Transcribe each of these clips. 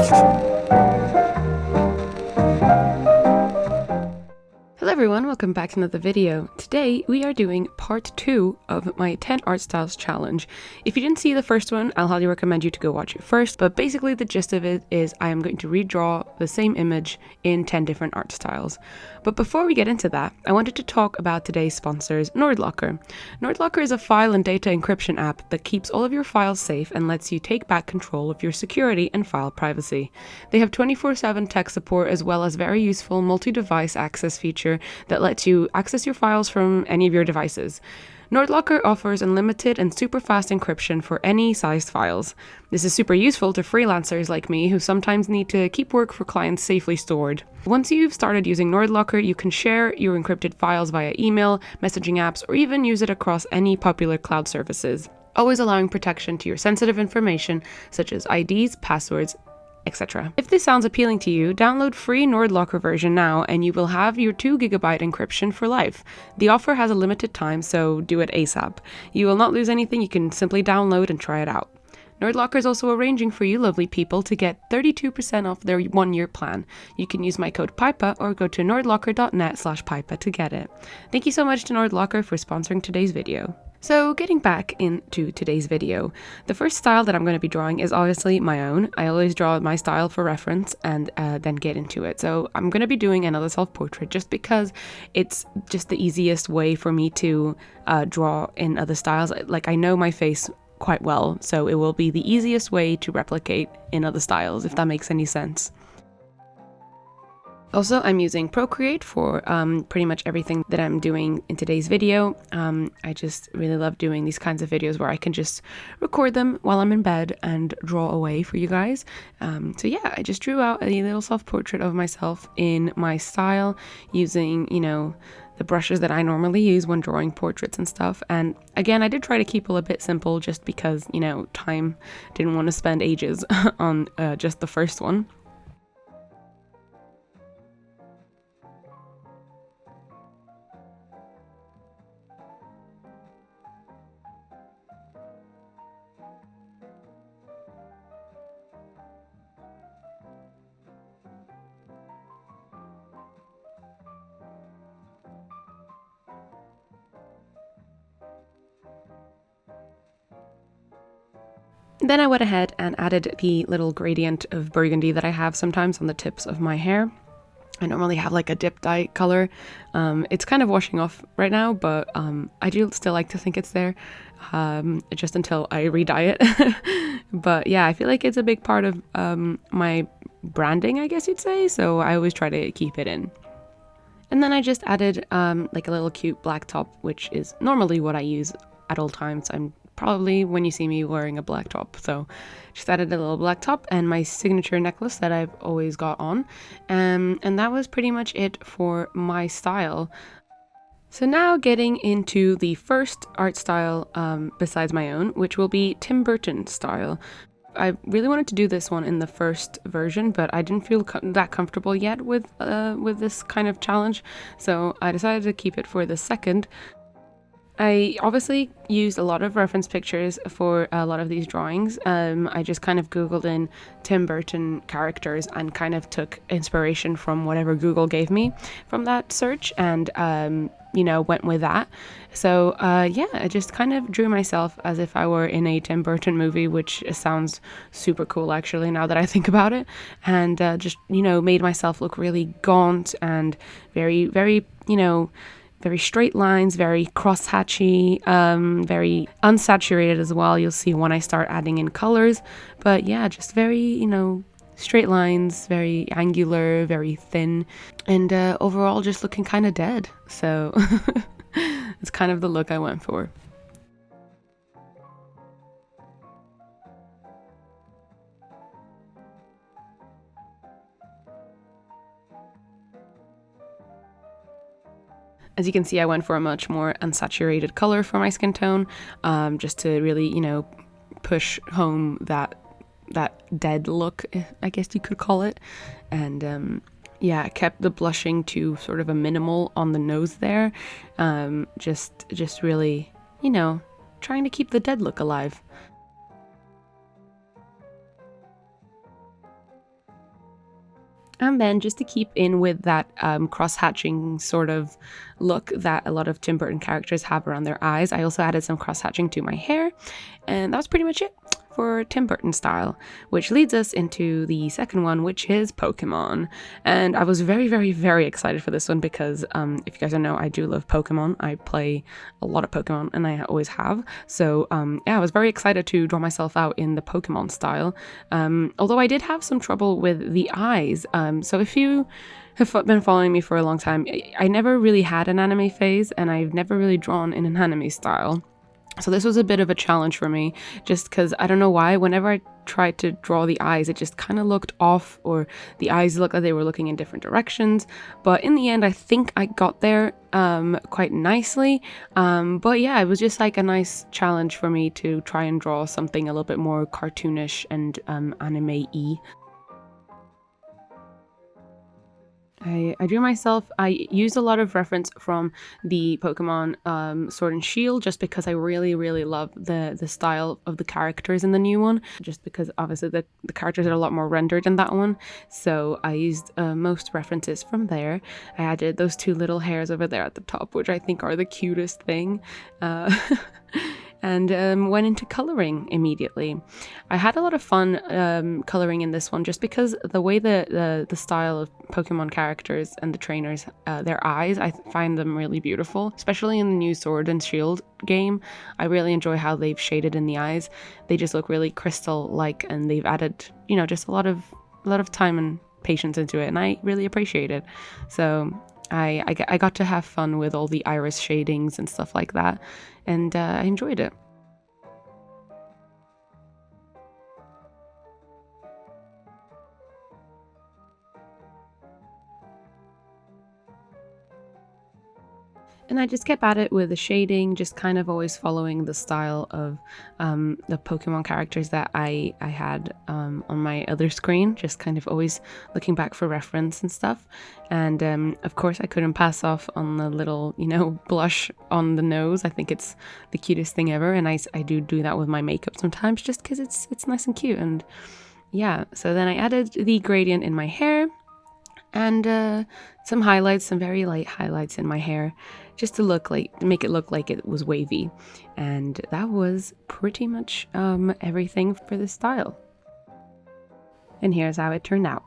Hello everyone, welcome back to another video. Today we are doing part 2 of my 10 art styles challenge. If you didn't see the first one, I'll highly recommend you to go watch it first, but basically the gist of it is I am going to redraw the same image in 10 different art styles. But before we get into that, I wanted to talk about today's sponsors, NordLocker. NordLocker is a file and data encryption app that keeps all of your files safe and lets you take back control of your security and file privacy. They have 24/7 tech support as well as very useful multi-device access feature that lets you access your files from any of your devices. NordLocker offers unlimited and super fast encryption for any sized files. This is super useful to freelancers like me who sometimes need to keep work for clients safely stored. Once you've started using NordLocker, you can share your encrypted files via email, messaging apps, or even use it across any popular cloud services, always allowing protection to your sensitive information such as IDs, passwords, etc. If this sounds appealing to you, download free NordLocker version now and you will have your 2GB encryption for life. The offer has a limited time, so do it ASAP. You will not lose anything, you can simply download and try it out. NordLocker is also arranging for you lovely people to get 32% off their 1-year plan. You can use my code PIPA or go to nordlocker.net/PIPA to get it. Thank you so much to NordLocker for sponsoring today's video. So getting back into today's video, the first style that I'm going to be drawing is obviously my own. I always draw my style for reference and then get into it. So I'm going to be doing another self-portrait just because it's just the easiest way for me to draw in other styles. Like, I know my face quite well, so it will be the easiest way to replicate in other styles, if that makes any sense. Also, I'm using Procreate for pretty much everything that I'm doing in today's video. I just really love doing these kinds of videos where I can just record them while I'm in bed and draw away for you guys. So yeah, I just drew out a little self-portrait of myself in my style using, the brushes that I normally use when drawing portraits and stuff. And again, I did try to keep it a bit simple just because, time, didn't want to spend ages on just the first one. Then I went ahead and added the little gradient of burgundy that I have sometimes on the tips of my hair. I normally have like a dip dye color. It's kind of washing off right now, but I do still like to think it's there, just until I re-dye it. But yeah, I feel like it's a big part of my branding, I guess you'd say, so I always try to keep it in. And then I just added like a little cute black top, which is normally what I use at all times. I'm probably when you see me wearing a black top, so just added a little black top and my signature necklace that I've always got on, and that was pretty much it for my style. So now getting into the first art style besides my own, which will be Tim Burton style. I really wanted to do this one in the first version, but I didn't feel that comfortable yet with this kind of challenge, so I decided to keep it for the second. I obviously used a lot of reference pictures for a lot of these drawings. I just kind of Googled in Tim Burton characters and kind of took inspiration from whatever Google gave me from that search and, went with that. So, yeah, I just kind of drew myself as if I were in a Tim Burton movie, which sounds super cool actually now that I think about it. And just, made myself look really gaunt and very, very, very straight lines, very crosshatchy, very unsaturated as well. You'll see when I start adding in colors. But yeah, just very, straight lines, very angular, very thin, and overall just looking kind of dead. So it's kind of the look I went for. As you can see, I went for a much more unsaturated color for my skin tone, just to really, push home that dead look, I guess you could call it. And yeah, I kept the blushing to sort of a minimal on the nose there, just really, trying to keep the dead look alive. And then just to keep in with that cross-hatching sort of look that a lot of Tim Burton characters have around their eyes, I also added some cross-hatching to my hair. And that was pretty much it for Tim Burton style, which leads us into the second one, which is Pokemon. And I was very, very, very excited for this one because if you guys don't know, I do love Pokemon. I play a lot of Pokemon and I always have. So yeah, I was very excited to draw myself out in the Pokemon style. Although I did have some trouble with the eyes. So if you have been following me for a long time, I never really had an anime phase and I've never really drawn in an anime style. So this was a bit of a challenge for me, just because I don't know why, whenever I tried to draw the eyes, it just kind of looked off, or the eyes looked like they were looking in different directions. But in the end, I think I got there quite nicely. But yeah, it was just like a nice challenge for me to try and draw something a little bit more cartoonish and anime-y. I drew myself. I used a lot of reference from the Pokemon Sword and Shield just because I really, really love the style of the characters in the new one. Just because obviously the characters are a lot more rendered in that one. So I used most references from there. I added those two little hairs over there at the top, which I think are the cutest thing. And went into coloring immediately. I had a lot of fun coloring in this one just because the way the style of Pokemon characters and the trainers, their eyes, I find them really beautiful, especially in the new Sword and Shield game. I really enjoy how they've shaded in the eyes. They just look really crystal-like, and they've added, you know, just a lot of time and patience into it, and I really appreciate it. So I got to have fun with all the iris shadings and stuff like that, and I enjoyed it. And I just kept at it with the shading, just kind of always following the style of the Pokemon characters that I had on my other screen, just kind of always looking back for reference and stuff. And of course, I couldn't pass off on the little, you know, blush on the nose. I think it's the cutest thing ever. And I do that with my makeup sometimes just because it's nice and cute. And yeah, so then I added the gradient in my hair and some highlights, some very light highlights in my hair, just to make it look like it was wavy. And that was pretty much everything for this style. And here's how it turned out.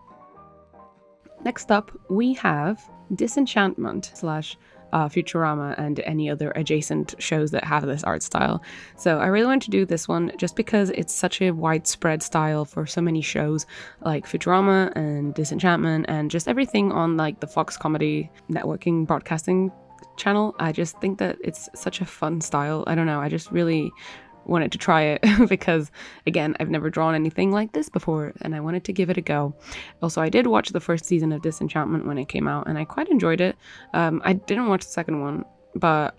Next up, we have Disenchantment slash Futurama and any other adjacent shows that have this art style. So I really wanted to do this one just because it's such a widespread style for so many shows like Futurama and Disenchantment and just everything on like the Fox Comedy Networking broadcasting channel. I just think that it's such a fun style. I don't know, I just really wanted to try it because again, I've never drawn anything like this before and I wanted to give it a go. Also, I did watch the first season of Disenchantment when it came out and I quite enjoyed it. I didn't watch the second one, but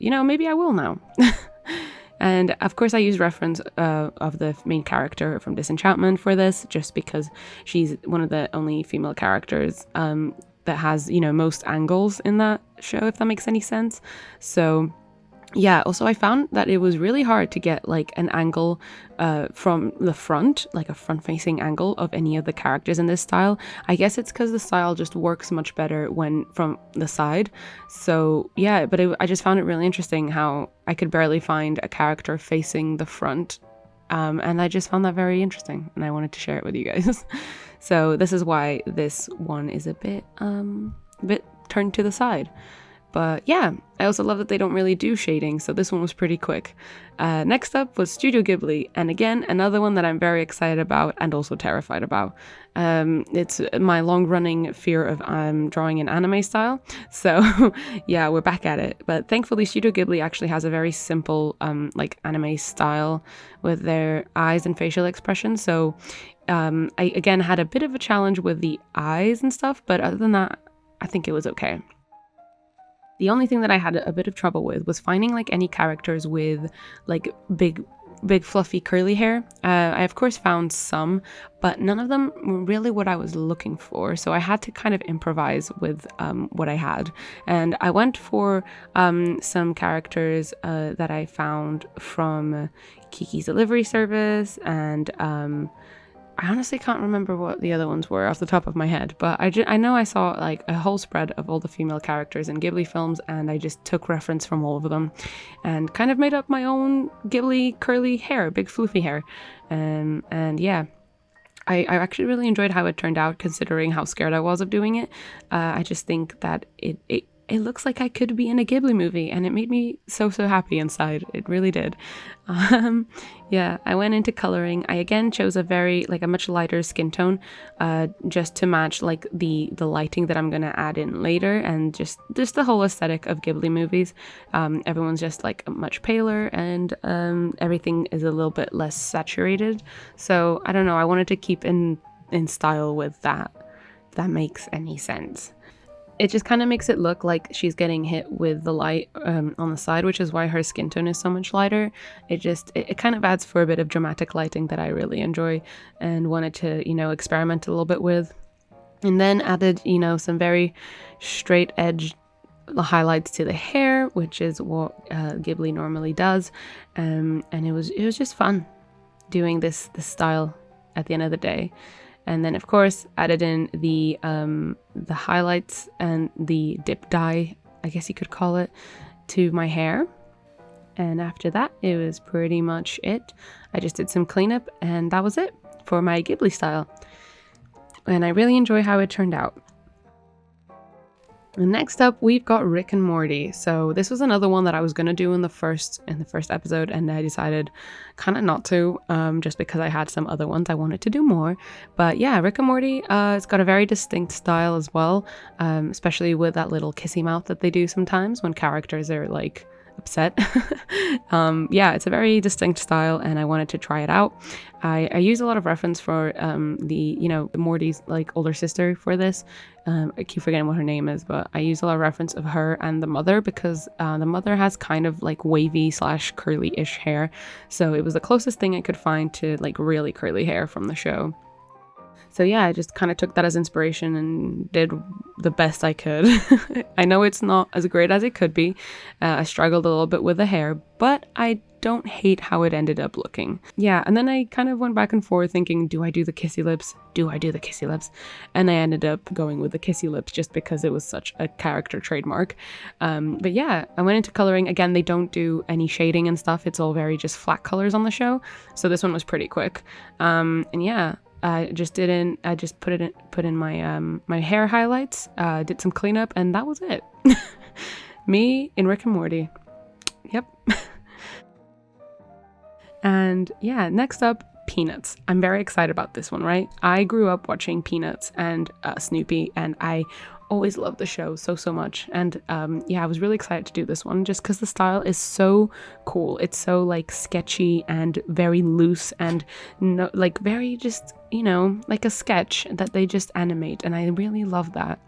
you know, maybe I will now. And of course I used reference of the main character from Disenchantment for this just because she's one of the only female characters that has, you know, most angles in that show, if that makes any sense. So yeah, also I found that it was really hard to get like an angle from the front, like a front-facing angle of any of the characters in this style. I guess it's because the style just works much better when from the side. So yeah, but I just found it really interesting how I could barely find a character facing the front. And I just found that very interesting and I wanted to share it with you guys. So this is why this one is a bit turned to the side. But yeah, I also love that they don't really do shading, so this one was pretty quick. Next up was Studio Ghibli, and again, another one that I'm very excited about and also terrified about. It's my long-running fear of drawing in anime style, so yeah, we're back at it. But thankfully, Studio Ghibli actually has a very simple like anime style with their eyes and facial expressions, so I again had a bit of a challenge with the eyes and stuff, but other than that, I think it was okay. The only thing that I had a bit of trouble with was finding like any characters with like big fluffy curly hair. I of course found some, but none of them were really what I was looking for. So I had to kind of improvise with what I had. And I went for some characters that I found from Kiki's Delivery Service and I honestly can't remember what the other ones were off the top of my head, but I know I saw like a whole spread of all the female characters in Ghibli films, and I just took reference from all of them and kind of made up my own Ghibli curly hair, big floofy hair. And yeah, I actually really enjoyed how it turned out, considering how scared I was of doing it. I just think that it looks like I could be in a Ghibli movie, and it made me so happy inside. It really did. Yeah, I went into coloring. I again chose a much lighter skin tone, just to match like the lighting that I'm gonna add in later, and just the whole aesthetic of Ghibli movies. Everyone's just like much paler, and everything is a little bit less saturated. So I don't know. I wanted to keep in style with that. If that makes any sense. It just kind of makes it look like she's getting hit with the light on the side, which is why her skin tone is so much lighter. It kind of adds for a bit of dramatic lighting that I really enjoy and wanted to, experiment a little bit with. And then added, some very straight edge highlights to the hair, which is what Ghibli normally does. And it was just fun doing this style at the end of the day. And then, of course, added in the highlights and the dip dye, I guess you could call it, to my hair. And after that, it was pretty much it. I just did some cleanup, and that was it for my Ghibli style. And I really enjoy how it turned out. And next up, we've got Rick and Morty. So this was another one that I was gonna do in the first episode, and I decided kind of not to, just because I had some other ones I wanted to do more. But yeah, Rick and Morty, it's got a very distinct style as well, especially with that little kissy mouth that they do sometimes when characters are like upset. Yeah, it's a very distinct style, and I wanted to try it out. I use a lot of reference for Morty's like older sister for this. I keep forgetting what her name is, but I use a lot of reference of her and the mother, because the mother has kind of like wavy / curly-ish hair, so it was the closest thing I could find to like really curly hair from the show. So yeah, I just kind of took that as inspiration and did the best I could. I know it's not as great as it could be. I struggled a little bit with the hair, but I don't hate how it ended up looking. Yeah, and then I kind of went back and forth thinking, do I do the kissy lips? Do I do the kissy lips? And I ended up going with the kissy lips just because it was such a character trademark. But yeah, I went into coloring. Again, they don't do any shading and stuff. It's all very just flat colors on the show. So this one was pretty quick. And yeah, I just put in my hair highlights, did some cleanup, and that was it. Me in Rick and Morty. Yep. And yeah, next up, Peanuts. I'm very excited about this one, right? I grew up watching Peanuts and Snoopy, and I always loved the show so much. And yeah, I was really excited to do this one just because the style is so cool. It's so like sketchy and very loose, and very just, like a sketch that they just animate, and I really love that.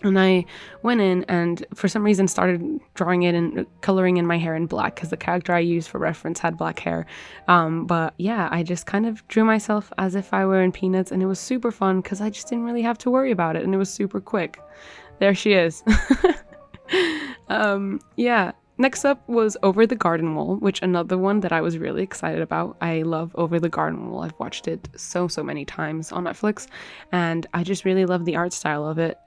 And I went in and for some reason started drawing it and coloring in my hair in black, because the character I used for reference had black hair. But yeah, I just kind of drew myself as if I were in Peanuts, and it was super fun because I just didn't really have to worry about it, and it was super quick. There she is. Yeah. Next up was Over the Garden Wall, which another one that I was really excited about. I love Over the Garden Wall. I've watched it so many times on Netflix, and I just really love the art style of it.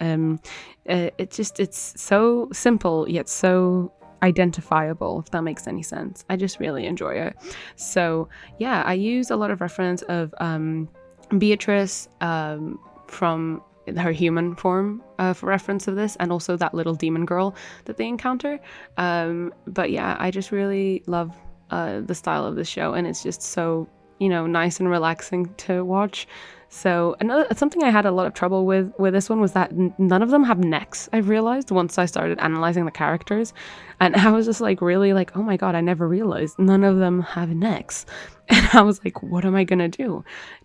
It's so simple yet so identifiable, if that makes any sense. I just really enjoy it. So yeah, I use a lot of reference of Beatrice from her human form for reference of this, and also that little demon girl that they encounter. But yeah, I just really love the style of this show, and it's just so nice and relaxing to watch. So something I had a lot of trouble with this one was that none of them have necks. I realized once I started analyzing the characters, and I was just like really like, oh my god, I never realized none of them have necks. And I was like, what am I gonna do?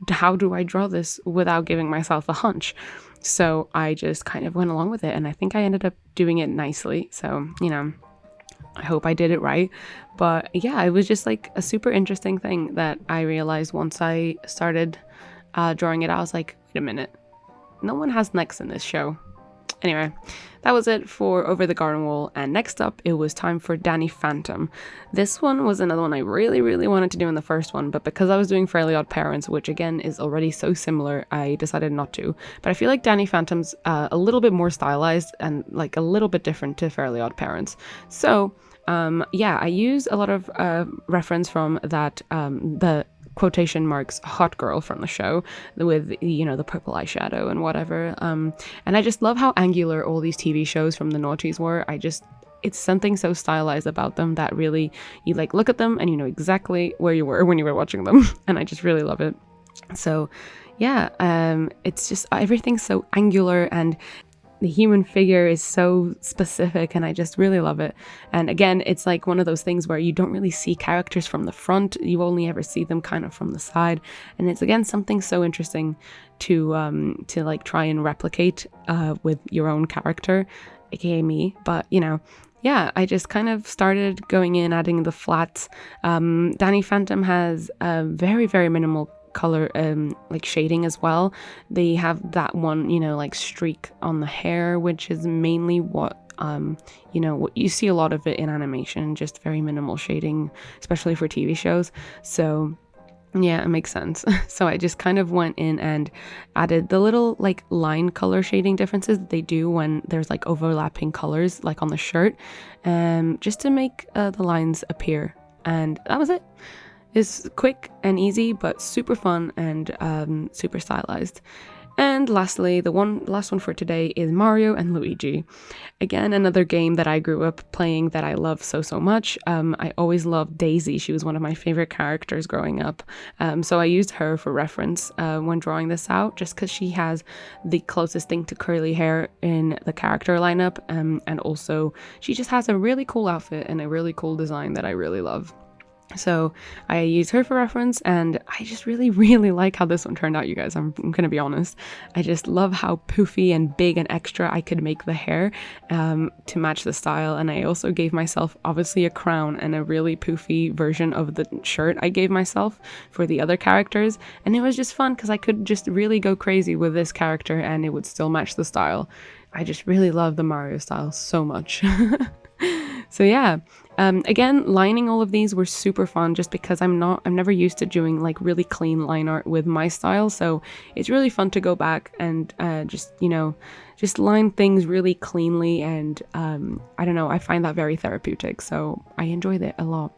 How do I draw this without giving myself a hunch? So I just kind of went along with it, and I think I ended up doing it nicely. So, I hope I did it right. But yeah, it was just like a super interesting thing that I realized once I started drawing it. I was like, wait a minute, no one has necks in this show. Anyway, that was it for Over the Garden Wall, and next up it was time for Danny Phantom. This one was another one I really wanted to do in the first one, but because I was doing Fairly Odd Parents, which again is already so similar, I decided not to. But I feel like Danny Phantom's a little bit more stylized and like a little bit different to Fairly Odd Parents. So yeah, I use a lot of reference from that, the quotation marks hot girl from the show with, you know, the purple eyeshadow and whatever. And I just love how angular all these TV shows from the noughties were. It's something so stylized about them that really, you like look at them and you know exactly where you were when you were watching them. And I just really love it. So yeah, it's just everything's so angular and the human figure is so specific, and I just really love it. And again, it's like one of those things where you don't really see characters from the front, you only ever see them kind of from the side, and it's again something so interesting to like try and replicate with your own character, aka me. But you know, yeah, I just kind of started going in, adding the flats. Danny Phantom has a very minimal color like shading as well. They have that one, you know, like streak on the hair, which is mainly what you know, what you see a lot of it in animation, just very minimal shading, especially for TV shows. So yeah, it makes sense. So I just kind of went in and added the little like line color shading differences that they do when there's like overlapping colors like on the shirt, just to make the lines appear, and that was it. It's quick and easy, but super fun and super stylized. And lastly, the last one for today is Mario and Luigi. Again, another game that I grew up playing that I love so much. I always loved Daisy. She was one of my favorite characters growing up. So I used her for reference when drawing this out, just because she has the closest thing to curly hair in the character lineup. And also, she just has a really cool outfit and a really cool design that I really love. So I use her for reference, and I just really like how this one turned out, you guys. I'm gonna be honest. I just love how poofy and big and extra I could make the hair to match the style. And I also gave myself obviously a crown and a really poofy version of the shirt I gave myself for the other characters. And it was just fun because I could just really go crazy with this character and it would still match the style. I just really love the Mario style so much. So yeah, again, lining all of these were super fun just because I'm never used to doing like really clean line art with my style. So it's really fun to go back and just, you know, just line things really cleanly. And I don't know, I find that very therapeutic. So I enjoyed it a lot.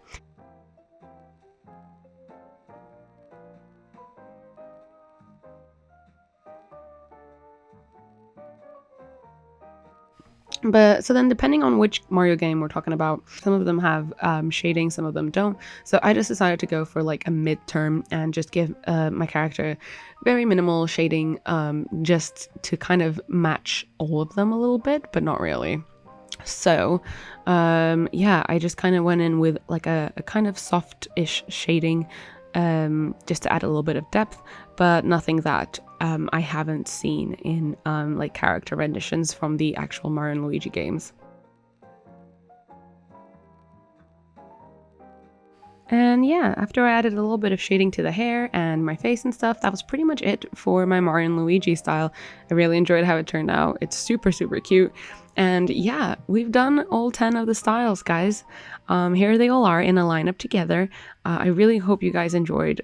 But so then depending on which Mario game we're talking about, some of them have shading, some of them don't. So I just decided to go for like a midterm and just give my character very minimal shading, just to kind of match all of them a little bit, but not really. So yeah, I just kind of went in with like a kind of soft-ish shading, just to add a little bit of depth, but nothing that I haven't seen in like character renditions from the actual Mario and Luigi games. And yeah, after I added a little bit of shading to the hair and my face and stuff, that was pretty much it for my Mario and Luigi style. I really enjoyed how it turned out. It's super cute. And yeah, we've done all 10 of the styles, guys. Here they all are in a lineup together. I really hope you guys enjoyed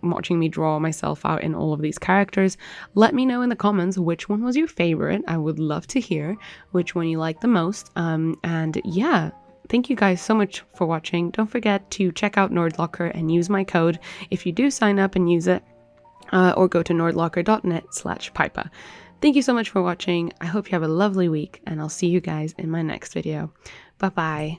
watching me draw myself out in all of these characters. Let me know in the comments which one was your favorite. I would love to hear which one you liked the most. And yeah, thank you guys so much for watching. Don't forget to check out Nerdlocker and use my code if you do sign up and use it, or go to nerdlocker.net/Pipa. Thank you so much for watching. I hope you have a lovely week, and I'll see you guys in my next video. Bye bye.